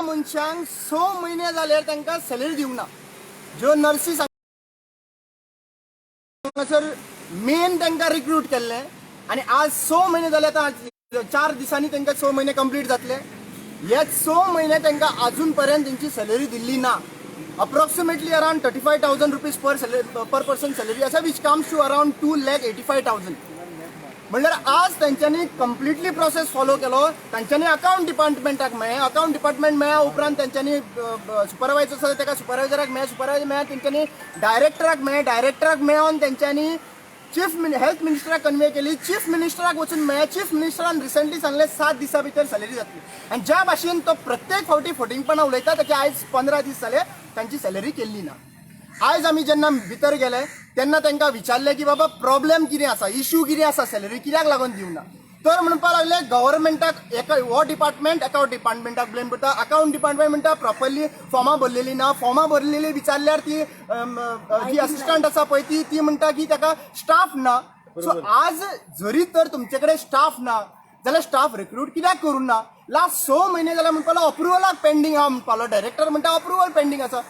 मनशांक 6 महिने जाल्यार तांकां सॅलरी दिवना. ज्यो नर्सी सर मेन तांकां रिक्रूट केल्ले आनी आज 6 महिने जाले. आतां 4 दिसांनी तांकां 6 महिने कंप्लीट जातले. हे 6 महिने तांकां अजून पर्यंत तेंची सॅलरी दिल्ली ना. Approximately around 35,000 rupees per person salary आसा, विच कम्स टू अराउंड 2,85,000. म्हणल्यार आज तांच्यांनी कंप्लिटली प्रोसेस फॉलो केलो. तांच्यांनी अकाउंट डिपार्टमेंटाक मेळ्ळें, अकाउंट डिपार्टमेंट मेळ्ळा उपरांत तांच्यांनी सुपरवायझर आसा ताका सुपरवायझराक मेळ्ळें, सुपरवायझर मेळ्ळा तेंच्यांनी डायरेक्टराक मेळ्ळें, डायरेक्टराक मेळोन तेंच्यांनी हेल्थ मिनिस्टराक कन्वे केली, चीफ मिनिस्टराक वचून मेळ्ळें. चीफ मिनिस्टरान रिसंटली सांगलें 7 दिसां भितर सॅलरी जातली. आनी ज्या भाशेन तो प्रत्येक फावटी फटिंगपणां उलयता ताचे आयज 15 दीस जाले तांची सॅलरी केल्ली ना. आयज आमी जेन्ना भितर गेले तेन्ना तांकां विचारलें की बाबा प्रॉब्लेम कितें आसा, इश्यू कितें आसा, सॅलरी कित्याक लागून दिवना. तर म्हणपाक लागले गव्हर्मेंटाक हो डिपार्टमेंट अकाउंट डिपार्टमेंटाक ब्लेम करता. अकाउंट डिपार्टमेंट म्हणटा प्रॉपरली फॉर्मां भरलेली ना. फॉर्मां भरलेली विचारल्यार ती जी असिस्टंट आसा पळय ती म्हणटा की ताका स्टाफ ना. सो आज जरी तर तुमचे कडेन स्टाफ ना जाल्यार स्टाफ रिक्रूट कित्याक करूं ना. लास्ट 6 महिने जाल्यार म्हणपालो अप्रुवलाक पेंडींग आहा म्हणपालो. डायरेक्टर म्हणटा अप्रुवल पेंडींग आसा.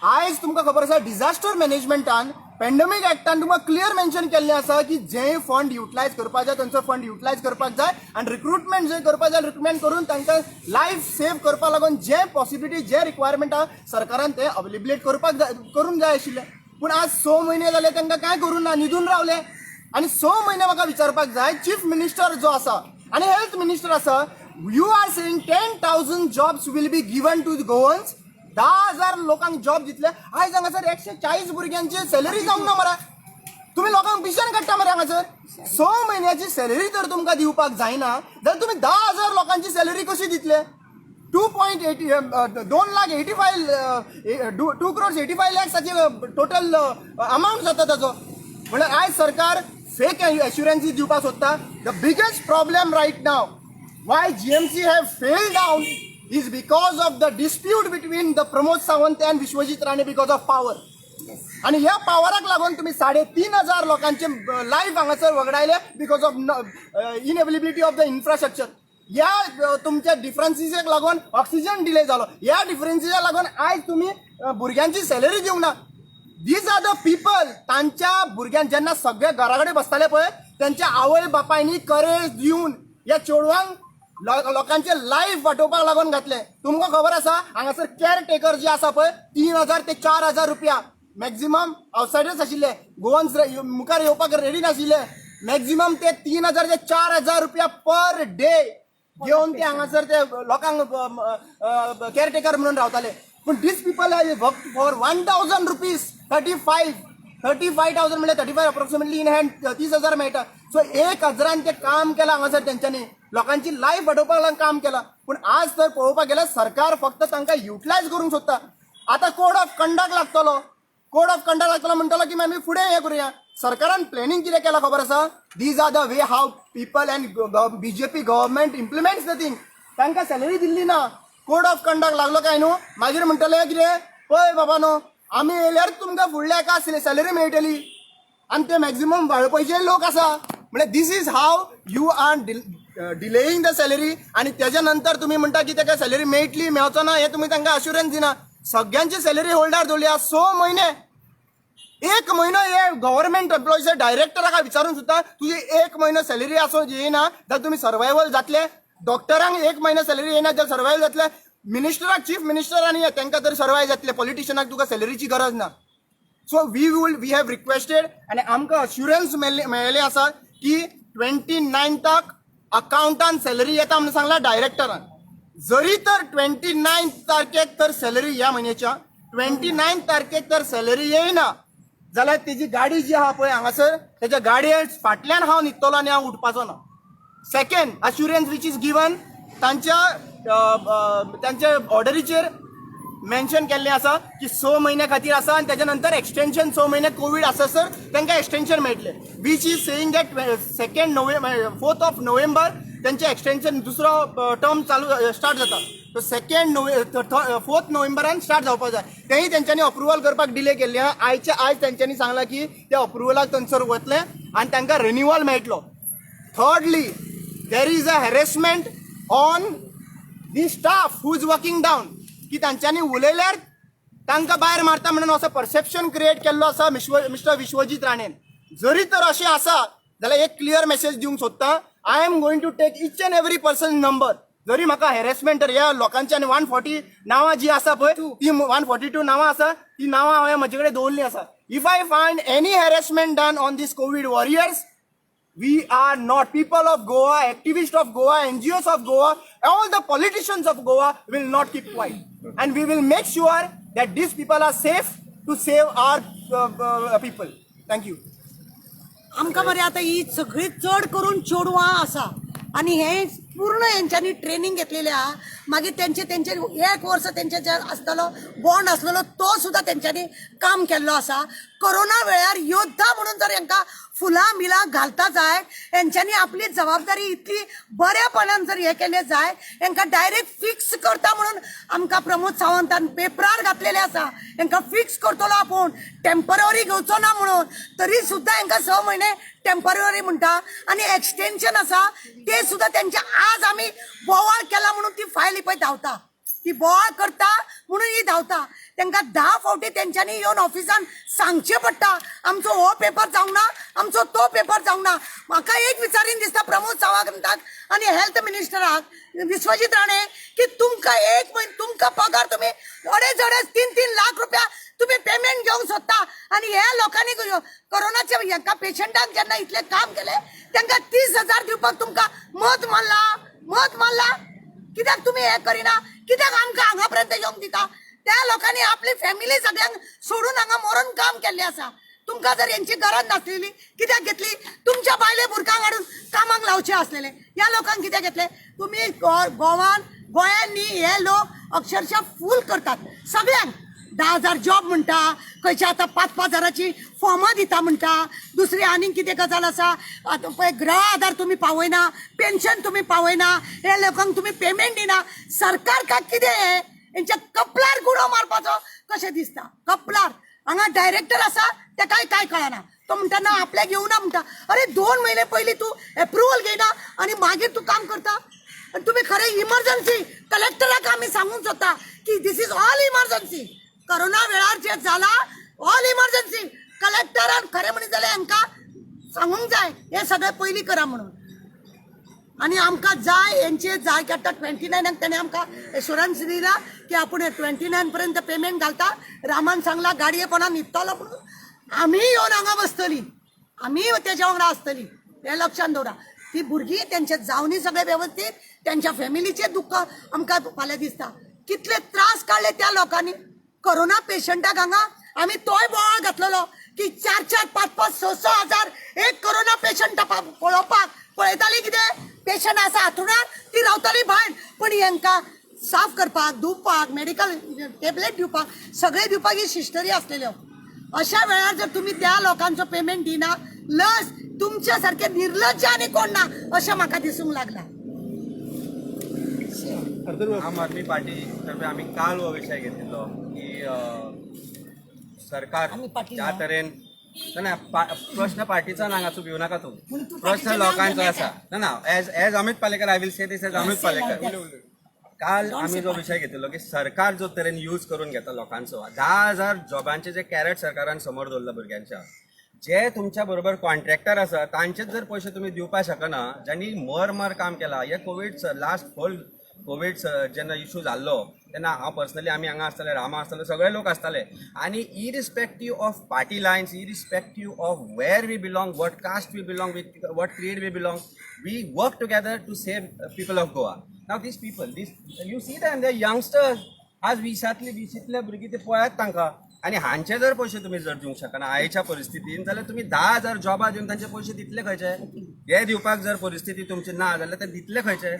आयज तुमकां खबर आसा डिझास्टर मॅनेजमेंटान पॅन्डेमीक एक्टान तुमकां क्लियर मेन्शन केल्लें आसा की जे फंड युटिलायज करपाक जाय तांचो फंड युटिलायज करपाक जाय आनी रिक्रुटमेंट जंय करपाक जाय रिक्रुटमेंट करून तांकां लायफ सेव करपाक लागून जे पॉसिबिलिटी जे रिक्वायरमेंट आहा सरकारान ते अवेलेबलेट करूंक जाय आशिल्लें. पूण आज 6 महिने जाले तांकां कांय करूं ना, न्हिदून रावले. आनी 6 महिने म्हाका विचारपाक जाय चीफ मिनिस्टर जो आसा आनी हेल्थ मिनिस्टर आसा, you are saying 10,000 jobs will be given to Goans. 10,000 लोकांक जॉब दितले. आयज हांगासर 140 भुरग्यांची सॅलरी जावंक ना मरे. तुम्ही लोकांक पिशेन काडटा मरे हांगासर. 6 महिन्याची सॅलरी जर तुमकां दिवपाक जायना जाल्यार तुमी 10,000 लोकांची सॅलरी कशी दितले. 2 crores 85 lakhs टोटल अमाउंट जाता ताजो. म्हळ्यार आयज सरकार फेक एश्युरन्सीस दिवपाक सोदता. The biggest problem right now why GMC have failed down is because of the dispute between the Pramod Sawant and Vishwajit Rane because of power. आणि ह्या पावराक लागून तुम्ही 3,500 लोकांचे लाईफ हांगासर वगडायले because of inability of the infrastructure. ह्या तुमच्या डिफरन्सीसाक लागून ऑक्सिजन डिले झालो. ह्या डिफरन्सीसाक लागून आयज तुम्ही भुरग्यांची सॅलरी दिवंक ना. These are the people. तांच्या भुरग्यांक जेन्ना सगळे घरा कडेन बसताले पळय त्यांच्या आवय बापायनी करेज दिवन ह्या चेडवांक लोकांचे लाईफ वाटोवपाक लागून घातले. तुमकां खबर आसा हांगासर केअर टेकर जे आसा पळय 3,000 ते 4,000 रुपया मॅक्झिमम आउटसायडर्स आशिल्ले, गोवन्स मुखार येवपाक रेडी नाशिल्ले. मॅक्झिमम ते 3,000 ते 4,000 रुपया पर डे घेवन ते हांगासर ते लोकांक केअर टेकर म्हणून रावताले. पूण दीस people have work for 1,000 rupees 35,000 म्हणजे 35 अप्रॉक्सिमेटली इन हँड 30,000 मेळटा. सो 1,000 ते काम केलां हांगासर तेंच्यांनी लोकांची लायफ वाडोवपाक लागून काम केलां. पूण आज तर पळोवपाक गेल्यार सरकार फक्त तांकां युटिलायज करूंक सोदता. आतां कोड ऑफ कंडक्ट लागतलो. कोड ऑफ कंडक्ट लागतलो म्हणटलो की आमी फुडें हें करुया. सरकारान प्लॅनिंग कितें केलां खबर आसा. These are the way how people and BJP government implements the thing. तांकां सॅलरी दिल्ली ना. कोड ऑफ कंडक्ट लागलो काय न्हू मागीर म्हणटले कितें पळय बाबा न्हू आमी येयल्यार तुमकां फुडल्या एका सॅलरी मेळटली आनी ते मॅक्झिमम पयशे लोक आसा. म्हणजे this is how you are delaying the salary. आणि त्याच्या नंतर तुम्ही म्हणता की ताका सॅलरी मेळटली मेळचो ना हे तुम्ही तांकां अश्युरन्स दिना. सगळ्यांची सॅलरी होल्डार दवरल्या 6 महिने. 1 महिनो हे गव्हर्मेंट एम्प्लॉईज डायरेक्टराक विचारून सुद्धा तुझी 1 महिनो सॅलरी असो येयना जाल्यार तुम्ही सर्वायवल जातले. डॉक्टरांक 1 महिनो सॅलरी येयना जाल्यार सर्वायवल जातले. मिनिस्टराक चीफ मिनिस्टर आणि तांकां तर सर्वायव जातले. पॉलिटिशियनाक तुका सॅलरीची गरज ना. सो वी हॅव रिक्वेस्टेड आणि आमकां अश्युरन्स मेळिल्लें आसा की 29th अकाउंटान सॅलरी येता म्हणून सांगला डायरेक्टरान. जरी तर 29 तारखेक तर सॅलरी ह्या म्हयन्याच्या 29 तारखेक तर सॅलरी येयना जाल्यार तेजी गाडी जी आहा पळय हांगासर तेज्या गाडये फाटल्यान हांव न्हिदतलो आनी हांव उठपाचो ना. Second assurance which is given तांच्या ऑर्डरीचेर मेन्शन केल्लें आसा की 6 महिन्या खातीर आसा आनी त्याच्या नंतर एक्सटेन्शन 6 महिने कोविड आसा सर तांकां एक्सटेन्शन मेळटलें. Which is saying that 4th of November त्यांचे एक्सटेन्शन दुसरो टर्म चालू स्टार्ट जाता. सो 4th नोव्हेंबरान स्टार्ट जावपाक जाय. तेंय तेंच्यांनी अप्रुवल करपाक डिले केल्लें आहा. आयज तेंच्यांनी सांगलां की ते अप्रुवलाक थंयसर वतले आनी तांकां रिन्युअल मेळटलो. Thirdly there is a harassment on the staff who is working down की तांच्यांनी उलयल्यार तांकां भायर मारता म्हणून असो परसेप्शन क्रिएट केल्लो आसा मिस्टर विश्वजीत राणेन. जरी तर अशें आसा जाल्यार एक क्लियर मेसेज दिवंक सोदता. I am going to take each and every person number. जरी म्हाका हॅरेसमेंट ह्या लोकांची आनी 140 नांवां जी आसा पळय ती 142 नांवां आसा ती नांवां हांवें म्हजे कडेन दवरलीं आसा. If I find any harassment done on these COVID warriors, we are not, people of Goa, activists of Goa, NGOs of Goa, all the politicians of Goa will not keep quiet. And we will make sure that these people are safe to save our people. Thank you. आमकां मरे आतां ही सगळी चड करून चेडवां आसा आनी हे पूर्ण हेंच्यांनी ट्रेनिंग घेतलेली आहा. मागीर तेंचे 1 वर्स तेंचे जे आसतालो बॉन्ड आसलेलो तो सुद्दां तेंच्यांनी काम केल्लो आसा. कोरोना वेळार योद्धा म्हणून जर हांकां फुलां बिलां घालता जाय, हेंच्यांनी आपली जबाबदारी इतली बऱ्यापणान जर हे केले जाय, हांकां डायरेक्ट फिक्स करता म्हणून आमकां प्रमोद सावंतान पेपरार घातलेले आसा. हांकां फिक्स करतलो आपूण, टेम्पररी घेवचो ना म्हणून. तरी सुद्दां हांकां 6 म्हयने टेम्पररी म्हणटा आनी एक्सटेन्शन आसा ते सुद्दां तेंचे. आज आमी बोवाळ केला म्हणून ती फायल पळय धांवता, ती बोवाळ करता म्हणून ही धांवता. तांकां 10 फावटी तेंच्यांनी येवन ऑफिसान सांगचें पडटा, आमचो हो पेपर जावंक ना, आमचो तो पेपर जावंक ना. म्हाका एक विचारीन दिसता प्रमोद सावंताक आनी हेल्थ मिनिस्टराक विश्वजीत राणे की तुमकां पगार तुमी 2.5-3 लाख रुपया तुम्ही पेमेंट घेवंक सोदता आनी ह्या लोकांनी कोरोनाच्या हेका पेशंटाक जेन्ना इतले काम केले तांकां 30,000 दिवपाक तुमकां मत मारला. कित्याक तुम्ही हे करिना? कित्याक आमकां हांगा पर्यंत येवंक दिता? त्या लोकांनी आपली फॅमिली सगळ्यांक सोडून हांगा मरून काम केल्लें आसा. तुमकां जर यांची गरज नासलेली कित्याक घेतली? तुमच्या बायले भुरग्यांक हाडून कामाक लावचे आसलेले. ह्या लोकांक कित्याक घेतले? तुम्ही गोंयान न्ही हे लोक अक्षरशः फूल करतात सगळ्यांक. 10,000 जॉब म्हणटा, खंयचे आतां 5,000ची फॉर्मां दिता म्हणटा. दुसरी आनीक कितें गजाल आसा, आतां पळय गृह आधार तुमी पावयना, पेन्शन तुमी पावयना, हे लोकांक तुमी पेमेंट दिना. सरकार का कितें हेंच्या कपलार गुडो मारपाचो कशें दिसता? कपलार हांगा डायरेक्टर आसा तेकाय काय कळना. तो म्हणटा ना आपल्याक येवना म्हणटा. अरे 2 महिने पयलीं तूं एप्रुवल घेयना आनी मागीर तूं काम करता. तुम्ही खरें इमर्जन्सी कलेक्टराक आमी सांगूंक सोदता की this is all emergency. Corona वेळार जे जाला ऑल इमर्जन्सी. कलेक्टरान खरें म्हणत जाल्यार हांकां सांगूंक जाय हे सगळें पयलीं करा म्हणून. आनी आमकां जाय हेंचे जाय की आतां 29 तेणें आमकां एश्युरन्स दिला की आपूण 29 पर्यंत पेमेंट घालता. रामान सांगला गाडये कोणाक न्हिदतलो म्हणून. आमी येवन हांगा बसतलीं, आमी तेच्या वांगडा आसतलीं, हें लक्षांत दवरा. ती भुरगीं तेंचे जावनी सगळे व्यवस्थीत, त्यांच्या फॅमिलीचे दुःख आमकां फाल्यां दिसता. कितले त्रास काडले त्या लोकांनी. कोरोना पेशंटाक हांगा आमी तोय बोवाळ घातलेलो की 4-4, 5-5, 6-6 हजार एक कोरोना पेशंट पळोवपाक. पळयताली कितें? पेशंट आसा हातरुणार ती रावताली भायर, पण हांकां साफ करपाक, धुवपाक, मेडिकल टॅबलेट दिवपाक, सगळे दिवपाक ही सिस्टरी आसलेल्यो. अशा वेळार जर तुम्ही त्या लोकांचो पेमेंट दिना, लस तुमच्या सारखे निर्लज्ज आनी कोण ना अशें म्हाका दिसूंक लागला. आम आदमी पार्टी तर्फे आम्ही काल हो विषय घेतिल्लो की सरकार त्या तरेन ना प्रश्न पार्टीचा हांगाचो घेवं नाका तूं. प्रश्न लोकांचो आसा. ना as Amit Palekar I will say this as Amit Palekar. काल आम्ही जो विषय घेतिल्लो की सरकार जो तरेन यूज करून घेता लोकांचो, 10,000 जॉबांचे जे कॅरेट सरकारान समोर दवरला भुरग्यांच्या, जे तुमच्या बरोबर कॉन्ट्रॅक्टर आसा तांचेच जर पयशे तुम्ही दिवपाक शकना, ज्यांनी मर काम केला. हे कोविड जेन्ना इश्यू जाल्लो तेन्ना हांव पर्सनली आमी हांगा आसताले, रामा आसताले, सगळे लोक आसताले. आनी irrespective of party lines, irrespective of where we belong, what caste we belong, with what creed we belong, we work together to save people of Goa. Now this people, you see them the youngsters, आज 20तले भुरगीं ते पळयात तांकां. आनी हांचे जर पयशे तुमी जर दिवंक शकना आयच्या परिस्थितीन, जाल्यार तुमी 10,000 जॉबा दिवन तांचे पयशे दितले खंयचे? हे दिवपाक जर परिस्थिती तुमची ना जाल्यार ते दितले खंयचे?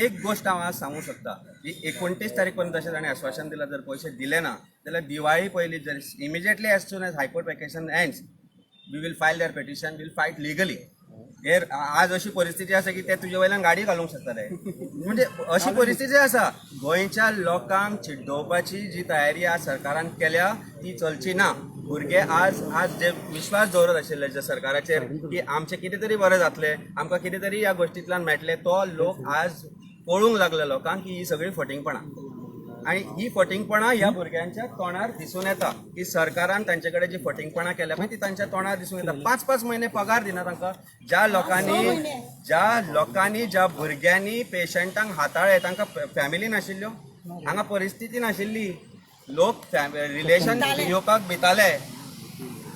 एक गोष्ट हांव आज सांगूंक शकता की 29 तारीख पर्यंत अशें ताणें आश्वासन दिलां, जर पयशे दिले ना जाल्यार दिवाळी पयलीं जर immediately as soon as high court vacation ends we will file their petition, will fight legally. हेर आज अशी परिस्थिती आसा की ते तुजे वयल्यान गाडी घालूंक शकतले. म्हणजे अशी परिस्थिती आसा. गोंयच्या लोकांक चिड्डोवपाची जी तयारी आज सरकारान केल्या ती चलची ना. भुरगे आज जे विश्वास दवरत आशिल्ले जे सरकाराचेर की आमचें कितें तरी बरें जातलें, आमकां कितें तरी ह्या गोश्टींतल्यान मेळटलें, तो लोक आज कळूंक लागलं लोकांक की ही सगळी फटिंगपणां आणि ही फटिंगपणां ह्या भुरग्यांच्या तोंडार दिसून येता की सरकारान तांचे कडेन जी फटिंगपणां केल्या पळय ती तांच्या तोंडार दिसून येता 5-5 म्हयने पगार दिना तांकां ज्या लोकांनी ज्या भुरग्यांनी पेशंटांक हाताळ्ळे तांकां फॅमिली नाशिल्ल्यो हांगा परिस्थिती नाशिल्ली लोक रिलेशन येवपाक भिताले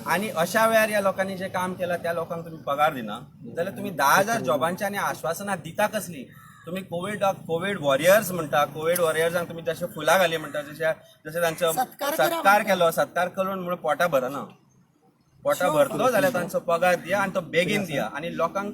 आणि अशा वेळार ह्या लोकांनी जे काम केलं त्या लोकांक तुम्ही पगार दिना जाल्यार तुम्ही 10,000 जॉबांची आनी आश्वासनां दिता कसली तुम्ही कोविड वॉरियर्स म्हणटा कोविड वॉरियर्सांक तुम्ही जशे फुलां घाली म्हणटा जशे तांचो सत्कार केलो सत्कार करून म्हणून पोटां भरना पोटां भरतलो जाल्यार तांचो पगार दिया आनी तो बेगीन दिया आनी लोकांक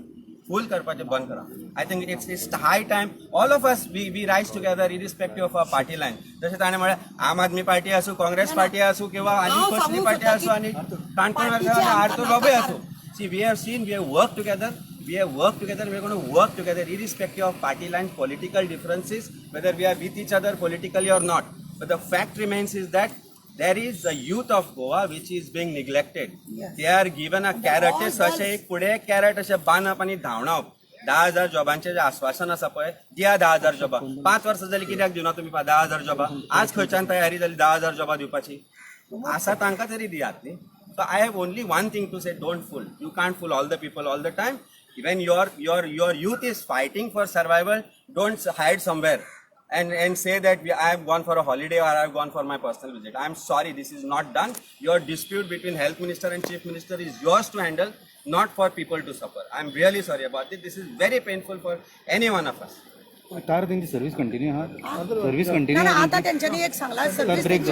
फूल करपाचें बंद करा I think it's high time all of us we rise together irrespective of a party line जशें ताणें म्हळ्यार आम आदमी पार्टी आसूं काँग्रेस पार्टी आसूं किंवा आनी कसली पार्टी आसूं आनी काणकोण आरतो बाबूय आसूं see we have seen we have work together we are going to work together irrespective of party lines, political differences, whether we are with each other politically or not. But the fact remains is that there is the youth of Goa which is being neglected. Yes. They are given a carrot, such a पुढे carrot असे बांदप आणि धांवणप 10,000 जॉबांचे जे आश्वासन आसा पळय दिया 10,000 जॉबां 5 वर्सां जाली कित्याक दिवना तुम्ही 10,000 जॉबां आज खंयच्यान तयारी जाली 10,000 जॉबां दिवपाची आसा तांकां तरी दियात न्ही So I have only one thing to say: don't fool. You can't fool all the people all the time. When your youth is fighting for survival, don't hide somewhere and say that I have gone for a holiday or I have gone for my personal visit. I am sorry, this is not done. Your dispute between health minister and chief minister is yours to handle, not for people to suffer. I am really sorry about it. This is very painful for any one of us. टार त्यांची service continue service continue आता त्यांच्यानी एक सांगला service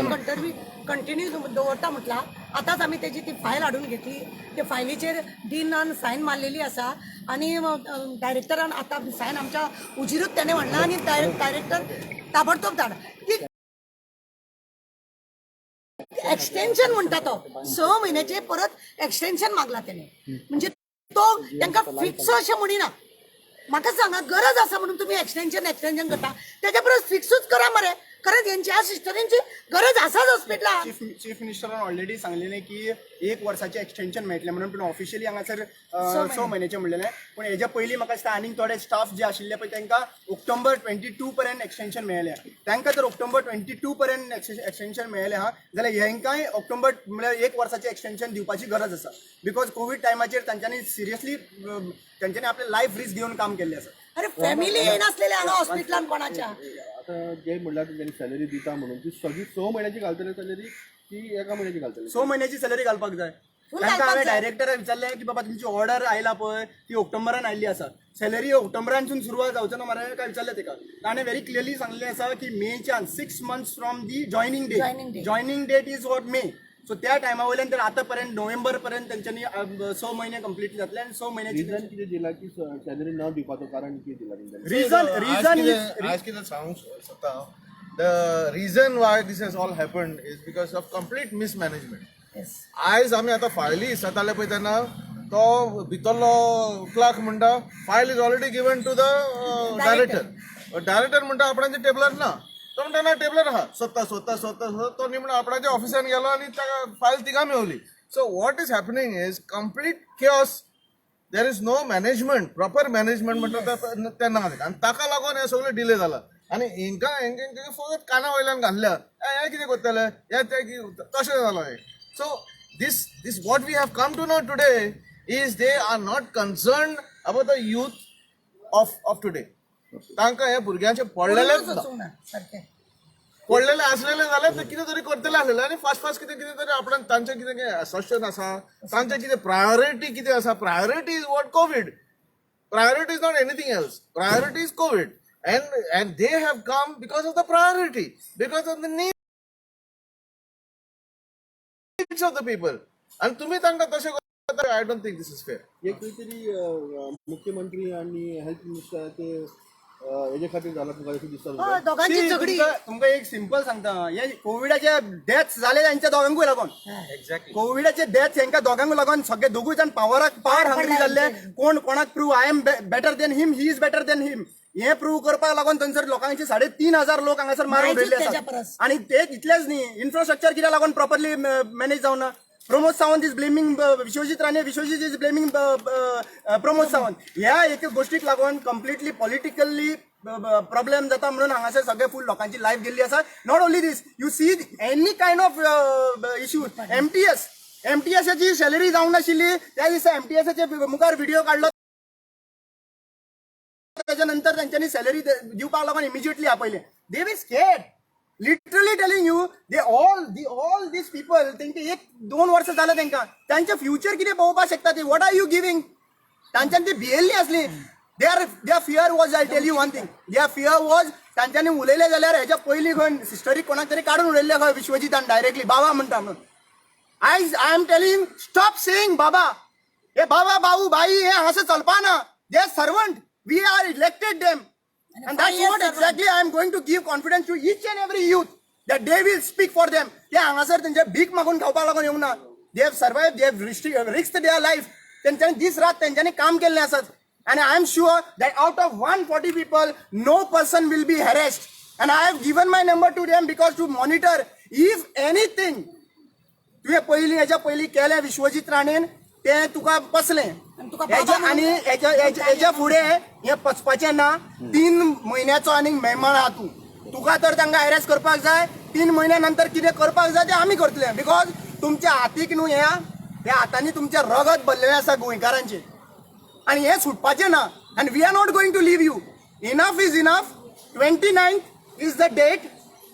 continue दवरता म्हटला आताच आम्ही त्याची ती फायल हाडून घेतली त्या फायलीचेर डीनान सायन मारलेली आसा आणि डायरेक्टरान आता सायन आमच्या उजिरूच त्याने म्हणला आणि डायरेक्टर ताबडतोब धाड ती एक्सटेन्शन म्हणटा तो 6 महिन्याचे परत एक्सटेन्शन मागला त्याने म्हणजे तो त्यांना फिक्स अशें म्हणिना म्हाका सांगा गरज आसा म्हणून तुम्ही एक्सटेन्शन करता त्याच्या परस फिक्सूच करा मरे कारण यांच्या सिस्टरींची गरज आसाच हॉस्पिटलात चीफ मिनिस्टरान ऑलरेडी सांगलेले की 1 वर्साचे एक्सटेन्शन मेळटले म्हणून पण ऑफिशियली हांगासर 6 म्हयन्याचे म्हणलेले पण हेच्या पयलीं म्हाका दिसता आनीक थोडे स्टाफ जे आशिल्ले पळय तांकां ऑक्टोबर 22 पर्यंत एक्सटेन्शन मेळ्ळें तांकां जर ऑक्टोबर 22 पर्यंत एक्सटेन्शन मेळ्ळें हा जाल्यार हेंकांय ऑक्टोबर म्हळ्यार 1 वर्साचे एक्सटेन्शन दिवपाची गरज आसा बिकॉज कोविड टायमाचेर तांच्यांनी सिरियसली तांच्यांनी आपले लायफ रिस्क घेवन काम केल्लें आसा अरे फॅमिली येनासलेले हांगा हॉस्पिटलान कोणाच्या आता जे म्हणल्यार त्यांनी सॅलरी दिता म्हणून ती सगळी 6 महिन्याची घालतले सॅलरी ती 1 महिन्याची घालतले 6 महिन्याची सॅलरी घालपाक जाय तांकां हांवें डायरेक्टरा विचारलें की बाबा तुमची ऑर्डर आयला पळय ती ऑक्टोबरान आयिल्ली आसा सॅलरी ऑक्टोबरानसून सुरवात जावचो ना मरे काय विचारलें ताका ताणें व्हेरी क्लियरली सांगलें आसा की मेच्यान 6 months from the joining date is what May so त्या टायमा वयल्यान तर आता पर्यंत नोव्हेंबर पर्यंत तेंच्यांनी 6 महिने कंप्लीट जातले आनी 6 महिन्याची रिजन कितें दिला की सॅलरी न दिवपाचो कारण कितें दिला तेंच्यांनी रिजन आज कितें सांगूंक सोदता हांव the reason why this has all happened is because of complete mismanagement आयज आमी आतां फायली जाताले पळय तेन्ना तो भितरलो क्लर्क म्हणटा file is already given to the director म्हणटा आपणाच्या टेबलार ना तो म्हणटा ना टेबलार आहा सोदता तो निमणो आपणाच्या ऑफिसान गेलो आनी ताका फायल तिगा मेवली so what is happening is complete chaos there is no management proper management म्हणटा ते ना आनी ताका लागून हें सगळें डिले जाला आनी हेंकां फकत काना वयल्यान घातल्या हे कितें करतले हे ते तशें जालो हें so this what we have come to know today is they are not concerned about the youth of today तांकां हे भुरग्यांचे पडलेलेच पडलेले असलेले जाल्यार ते कितें तरी करतले आसलेले आनी फास्ट कितें तरी आपण तांचें कितें असोसिएशन आसा तांचें कितें प्रायोरिटी कितें आसा priority is what Covid priority is not anything else priority is Covid and they have come because of the priority because of the needs of the people and तुम्ही तांकां तशें करता I don't think this is fair एक तरी मुख्यमंत्री आणि health minister ते हेजे खातीर जाला तुमकां अशें दिसता दोघांची झगडी तुमकां एक सिंपल सांगता हे कोविडाचे डेथ्स जाले तांच्या दोगांकूय लागून एक्झॅक्टली कोविडाचे डेथ्स हेंकां दोगांकूय लागून सगळे दोगूय जाण पावर हंग्री जाल्ले कोण कोणाक prove I am better than him he is better than him हे प्रूव्ह करपाक लागून थंयसर लोकांचे 3,500 लोक हांगासर मारून उडयल्ले आसात आनी ते इतलेच न्ही इन्फ्रास्ट्रक्चर कित्याक लागून प्रॉपरली मॅनेज जावना Pramod Sawant is blaming Vishwajit Rane is blaming Pramod Sawant ह्या एक गोष्टीक लागून कंप्लिटली पॉलिटिकली प्रॉब्लेम जाता म्हणून हांगासर सगळे फूल लोकांची लायफ गेल्ली आसा. Not only this, you see any kind of issue. एमटीएसची सॅलरी जावंक नाशिल्ली, त्या दिसा एमटीएसचे मुखार व्हिडिओ काढलो, त्याच्यानंतर त्यांच्यानी सॅलरी दिवपाक लागून इमिजिएटली आपयले. They we scared. Literally telling you, they all this people, तेंके 1-2 वर्ष जाले तेंका, त्यांचे फ्युचर कितें पळोवपाक शकता ते. What are you giving? तांच्यानी ती भियेल्ली असली. Their fear was, I tell you one thing, their fear was, तांच्यांनी उलयले जाल्यार हेच्या पयलीं खंय सिस्टरीक कोणाक तरी काडून उडयल्ले खंय विश्वजितान डायरेक्टली बाबा म्हणटा म्हणून. I am telling, stop saying baba. हे बाबा, बाबू, बाई हे हांगासर चलपाना. They are servant. We are elected them. And that's what exactly I am going to give confidence to each and every youth that they will speak for them. ते हांगासर तेंचे भीक मागून खावपाक लागून येवंक ना. They have survived, they have risked their life. तेंच्यांनी दीस रात तेंच्यांनी काम केल्लें आसात. And I am sure that out of 140 people, no person will be harassed. And I have given my number to them because to monitor if anything तुवें हेच्या पयलीं केलें विश्वजीत राणेन तें तुका पसलें. आणि हेच्या फुडें हे पचपाचें ना. 3 महिन्याचो आनीक मेहमान आहा तूं. तुका तर तांकां हॅरेस करपाक जाय. 3 महिन्या नंतर कितें करपाक जाय तें आमी करतले. बिकॉज तुमच्या हातीक न्हू ह्या हातांनी तुमचें रगत भरलेलें आसा गोंयकारांचें, आनी हें सुटपाचें ना. आनी we are not going to leave you. Enough is enough. 29th is the date.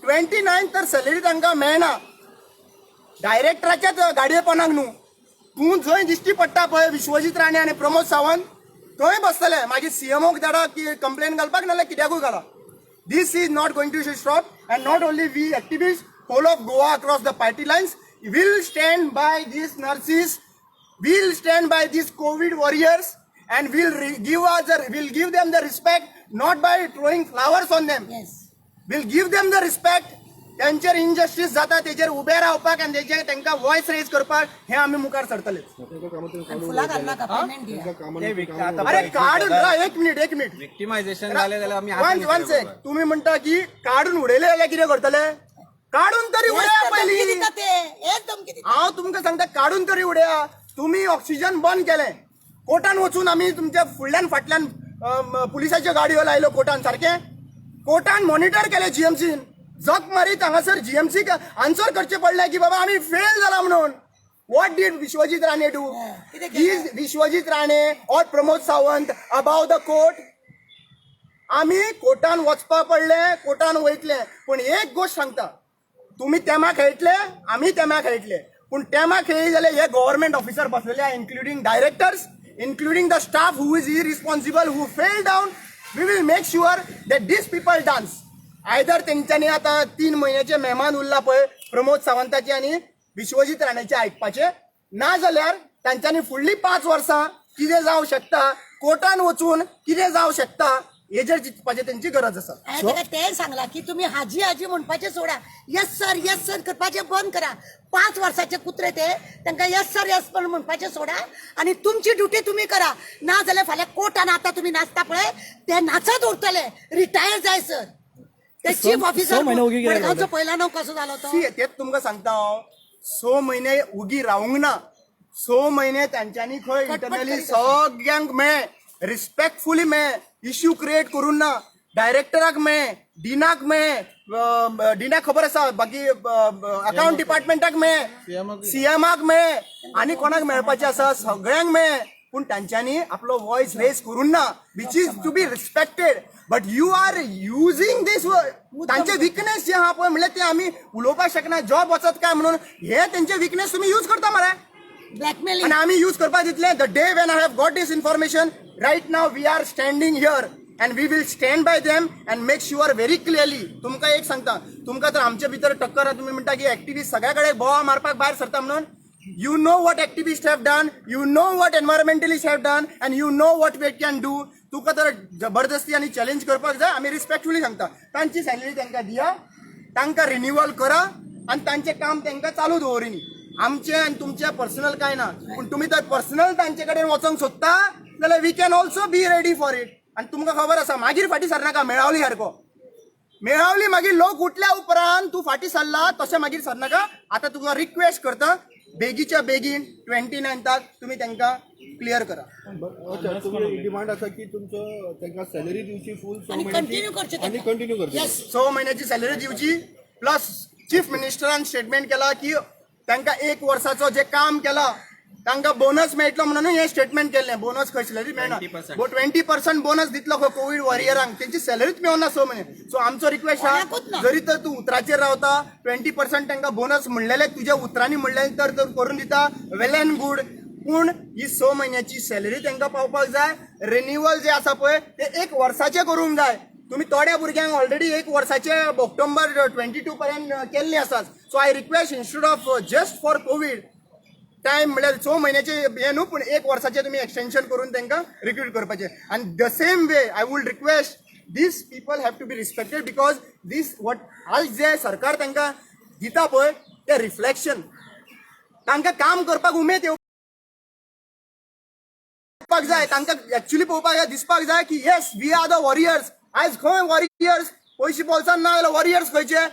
29th तर सॅलरी तांकां मेळना. डायरेक्टराच्याच गाडयेपणाक न्हू. तूं जंय दिश्टी पडटा पळय विश्वजीत राणे आनी प्रमोद सावंत, थंय बसतले. मागीर सीएमओक धाडा की कंप्लेन घालपाक, नाल्यार कित्याकूय घाला. This is not going to stop, and not only we activists, whole of Goa across the party lines will stand by these nurses, will stand by these COVID warriors, and will give them the respect, not by throwing flowers on them. Yes. We'll give them the respect. त्यांचेर injustice जाता तेजेर उबे रावपाक आनी तांकां voice raise करपाक हे आमी मुखार सरतले. फुलां घालनाका, पेमेंट दिया. अरे काढून एक मिनिट विक्टिमायझेशन जालें जाल्यार आमी वन सेक. तुम्ही म्हणटा की काढून उडयले जाल्यार कितें करतले? काढून तरी उडया पयलीं. हांव तुमकां सांगता, काढून तरी उडया. तुम्ही ऑक्सिजन बंद केलें. कोर्टान वचून आमी तुमच्या फुडल्यान फाटल्यान पुलिसाच्यो गाडयो लायल्यो कोर्टान. सारकें कोर्टान मॉनिटर केलें जीएमसीन. जग मारीत हांगासर जीएमसीक आन्सर करचें पडलें की बाबा आमी फेल जाला म्हणून. What did Vishwajit Rane do? Is Vishwajit Rane or Pramod Sawant above the court? आमी कोर्टान वचपाक पडलें, कोर्टान वयतले. पूण एक गोश्ट सांगता, तुमी तेमा खेळटले, आमी तेमा खेळटले. पूण तेमा खेळ्ळी जाल्यार हे गव्हर्नमेंट ऑफिसर बसलेले आहा, including directors, including the staff who is irresponsible, who fail down. We will make sure that these people dance. Either तेंच्यांनी आतां 3 महिन्याचे मेहमान उरला पळय प्रमोद सावंताचे आनी विश्वजीत राणेचे आयकपाचे, ना जाल्यार तांच्यांनी फुडलीं 5 वर्सां कितें जावं शकता, कोर्टान वचून कितें जावं शकता हेजेर चिंतपाची तेंची गरज आसा. ताका तें सांगलां की तुमी हाजी हाजी म्हणपाचें सोडा, यस सर करपाचें बंद करा. 5 वर्साचे कुत्रे ते, तांकां यस सर म्हणपाचें सोडा आनी तुमची ड्युटी तुमी करा. ना जाल्यार फाल्यां कोर्टान आतां तुमी नाचता पळय ते नाचत उरतले. रिटायर जाय सर. ते चीफ ऑफिसर मडगांवचो पयला नांव कसो जालो तो? तेच तुमकां सांगता हांव. 6 महिने उगी रावूंक ना. 6 महिने तांच्यांनी खंय इंटरनली सगळ्यांक मेळ, रिस्पेक्टफुली मेळ, इश्यू क्रिएट करून ना. डायरेक्टराक मेळ, डीनाक मेळ, डीनाक खबर आसा, बाकी अकाउंट डिपार्टमेंटाक मेळ, सीएमाक मेळ, आनी कोणाक मेळपाचें आसा सगळ्यांक मेळ. पूण तांच्यांनी आपलो वॉयस रेज करून ना, which is to be respected. But you are using this तांचे विकनेस जे आहा पळय म्हणल्यार ते आमी उलोवपाक शकना. जॉब वचत काय म्हणून हे तेंचे विकनेस तुमी यूज करता मरे. ब्लॅकमेलिंग. आनी आमी यूज करपाक दितले. The day when I have got this information, right now we are standing here and we will stand by them and make sure very clearly. तुमकां एक सांगता, तुमकां तर आमचे भितर टक्कर तुमी म्हणटा की एक्टिव्हिस्ट सगळ्या कडेन बोवा मारपाक भायर सरता म्हणून. You know what activists have done, you know what environmentalists have done, and you know what we can do. तुका तर जबरदस्ती आणि चॅलेंज करपाक जाय. आमी रिस्पेक्टफुली सांगता, तांची सॅलरी तांकां दिया, तांकां रिन्युअल करा आनी तांचें काम तांकां चालू दवरिनी. आमचें आनी तुमचें पर्सनल कांय ना. पूण तुमी तर पर्सनल तांचे कडेन वचोंक सोदता जाल्यार we can also be ready for it. आनी तुमकां खबर आसा मागीर फाटीं सरनाका. मेळावली सारको मेळावली मागीर लोक उठल्या उपरांत तूं फाटीं सरला तशें मागीर सरनाका. आतां तुका रिक्वेस्ट करता, बेगीच्या बेगीन 29th तुम्ही त्यांना क्लियर करा. अच्छा तुम्ही डिमांड असा की तुमचं त्यांना सॅलरी दिवची फुल आणि कंटिन्यू करचे आणि कंटिन्यू करचे. येस 6 महिन्याची सॅलरी दिवची प्लस चीफ मिनिस्टरान स्टेटमेंट केला की त्यांना 1 वर्षाचं जे काम केलं तांकां बोनस मेळटलो म्हणून हे स्टेटमेंट केलें. बोनस खंय सॅलरी मेळना 20% बोनस दितलो खंय कोविड वॉरियरांक त्यांची सॅलरीच मेळना 6 महिने. सो आमचो रिक्वेस्ट कोणाकूच हा ना. जरी तर तू उतराचेर रावता 20% तांकां बोनस म्हणलेले तुझ्या उतरांनी म्हणलेले तर करून दिता वेल अँड गुड. पूण ही 6 महिन्याची सॅलरी तांकां पावपाक जाय. रिन्युअल जे आसा पळय ते 1 वर्साचे करूंक जाय. तुम्ही थोड्या भुरग्यांक ऑलरेडी 1 वर्साचे ऑक्टोबर 22 पर्यंत केल्ले आसात. So I request instead of just for Covid time म्हळ्यार 6 महिन्याचे हे न्हू पूण 1 वर्साचे तुम्ही एक्सटेंशन करून तांकां रिक्रूट करपाचे. आनी the same way I would request these people have to be respected because these what आज जे सरकार तांकां दिता पळय ते रिफ्लेक्शन तांकां काम करपाक उमेद येवपाक जाय. तांकां एक्चुअली पळोवपाक जाय दिसपाक जाय की yes we are the warriors. आयज खंय वॉरियर्स पयशे बोल्सान ना जाल्यार वॉरियर्स खंयचे.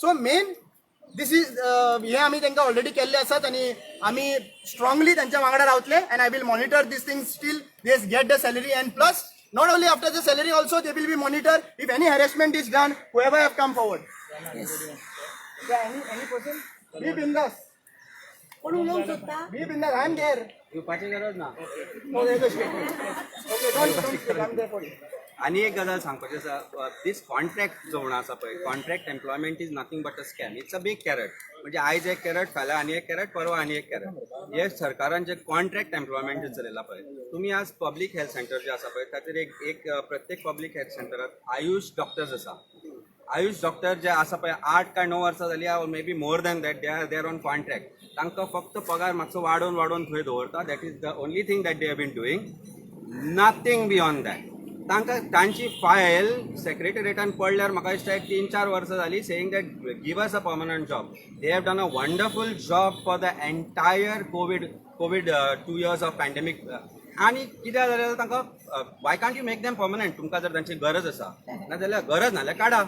सो मेन दिस इज हे आमी तांकां ऑलरेडी केल्ले आसात आनी आमी स्ट्रॉंगली तांच्या वांगडा रावतले and I will monitor this things still they get the salary and plus not only after the salary also they will be monitor if any harassment is done whoever have come forward. any person be bindas. कोण उलोवंक सोदता Be bindas. I am there. येवपाची गरज ना. No, there is a statement. Okay, don't speak. I'm there for you. आणि एक गजाल सांगपाचें आसा दीस कॉन्ट्रॅक्ट जो म्हणून आसा पळय contract employment is nothing but a scam. It's a big carrot. म्हणजे आयज एक कॅरट फाल्यां आनी एक कॅरट परवा आनी एक कॅरट. हे सरकारान जे कॉन्ट्रॅक्ट एम्प्लॉयमेंट जे चलयला पळय तुम्ही आज पब्लीक हेल्थ सेंटर जे आसा पळय ताचेर एक प्रत्येक पब्लीक हेल्थ सेंटरात आयुष डॉक्टर्स आसा. आयुष डॉक्टर जे आसा पळय 8 काय 9 वर्सां जाली or may be more than that they are on contract. तांकां फक्त पगार मातसो वाडोवन थंय दवरता. That is the only thing that they have been doing. Nothing beyond that. तांची फायल सेक्रेटरिएटान पडल्यार म्हाका दिसता 3-4 वर्सां जाली saying that give us a permanent job. They have done a wonderful job for the entire COVID 2 years of pandemic. आनी कितें जालें तांकां why can't you make them permanent. तुमकां जर तांची गरज आसा नाजाल्यार गरज नाल्यार काडा.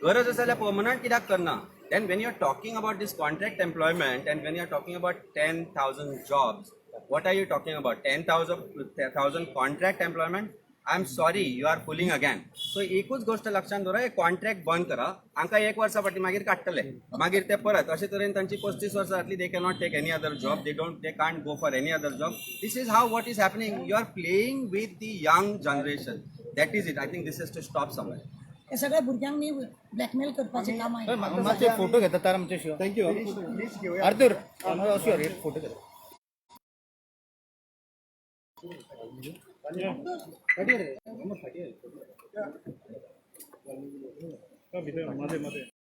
गरज आसा जाल्यार पर्मनंट कित्याक करना. Then when you're talking about this contract employment and when you're talking about 10,000 jobs, what are you talking about? 10,000 contract employment? I'm sorry, you are fooling again. So एकूच गोष्ट लक्षात दवरा, हे कॉन्ट्रॅक्ट बंद करा. हांकां 1 वर्सा फाटीं मागीर काडटले. मागीर ते परत अशे तरेन तांची 35 वर्सां जातली. They cannot take any other job. They can't go for any other job. This is how what is happening. You are playing with the young generation. That is it. I think this is to stop somewhere. हे सगळ्या भुरग्यांनी blackmail करपाचें काम आहे. मातशे photo घेता तर आमचे शिवाय. थँक्यू. आर्थर शुअर एक फोटो घेता. मध्ये